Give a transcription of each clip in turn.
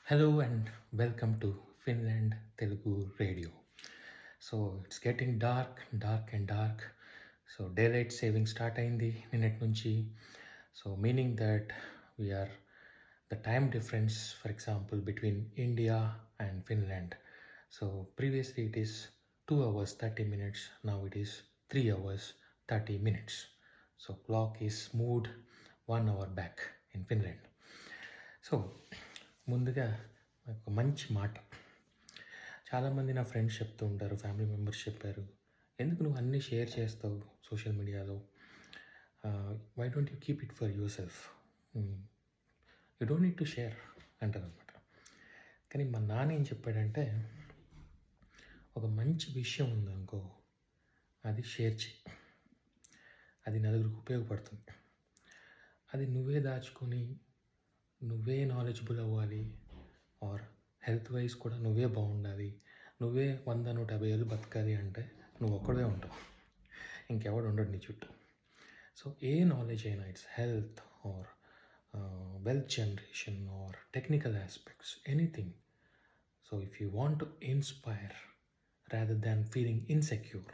Hello and welcome to Finland Telugu Radio. So it's getting dark and dark. So daylight saving start అయింది నిన్నటి నుంచి. So meaning that we are the time difference, for example, between India and Finland. So previously it is 2 hours 30 minutes. Now it is 3 hours 30 minutes. So clock is moved 1 hour back in Finland. So ముందుగా ఒక మంచి మాట, చాలామంది నా friends చెప్తూ ఉంటారు, family members చెప్పారు, ఎందుకు నువ్వు అన్నీ షేర్ చేస్తావు సోషల్ మీడియాలో, why don't you keep it for yourself, you don't need to share అంటారు అనమాట. కానీ మా నాన్న ఏం చెప్పాడంటే, ఒక మంచి విషయం ఉందనుకో అది షేర్ చేయి, అది నలుగురికి ఉపయోగపడుతుంది. అది నువ్వే దాచుకొని నువ్వే నాలెడ్జబుల్ అవ్వాలి, ఆర్ హెల్త్ వైజ్ కూడా నువ్వే బాగుండాలి, నువ్వే 100-150 ఏళ్ళు బతకాలి అంటే నువ్వు ఒక్కడే ఉంటావు, ఇంకెవడు ఉండడు నీ చుట్టూ. సో ఏ నాలెడ్జ్ అయినా, it's health or wealth generation or technical aspects, anything. So if you want to inspire rather than feeling insecure,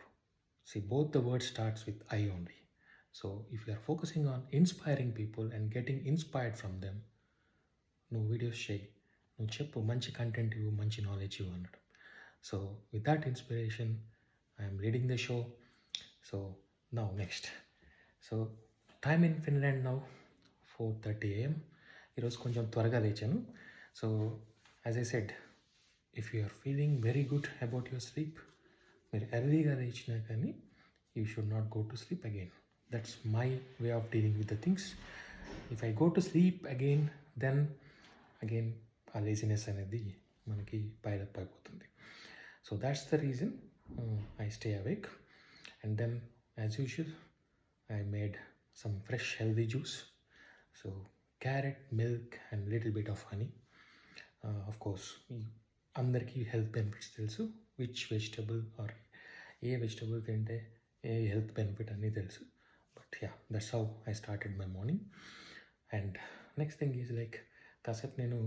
see, both the word starts with I only. So if you are focusing on inspiring people and getting inspired from them, నువ్వు videos చేయి, నువ్వు చెప్పు, మంచి content ఇవ్వు, మంచి knowledge ఇవ్వు అన్నాడు. So with that inspiration I'm leading the show. So now next, so time in Finland now 4:30 AM. ఈరోజు కొంచెం త్వరగా లేచాను. So as I said, if you are feeling very good about your sleep, మీరు ఎర్లీగా లేచినా కానీ you should not go to sleep again. That's my way of dealing with the things. If I go to sleep again, then again ఆ laziness అనేది మనకి pile up అయిపోతుంది. So that's the reason I stay awake. And then as usual I made some fresh healthy juice. So carrot, milk and little bit of honey. Of course అందరికీ health benefits తెలుసు, which vegetable or ఏ vegetable తింటే ఏ health benefit అన్నీ తెలుసు. But yeah, that's how I started my morning. And next thing is like, కాసేపు నేను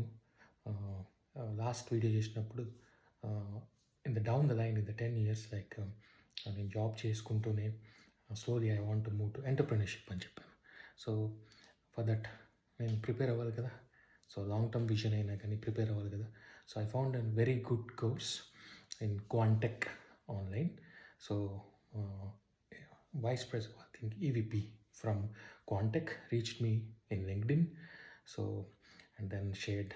last video చేసినప్పుడు in the down the line, in the 10 years, like నేను జాబ్ చేసుకుంటూనే slowly I want to move to entrepreneurship అని చెప్పాను. So for that నేను prepare అవ్వాలి కదా. సో లాంగ్ టర్మ్ విజన్ అయినా కానీ ప్రిపేర్ అవ్వాలి కదా. So I found a very good course in Quantech online. So vice president, I think EVP from Quantech reached me in LinkedIn. So and then shared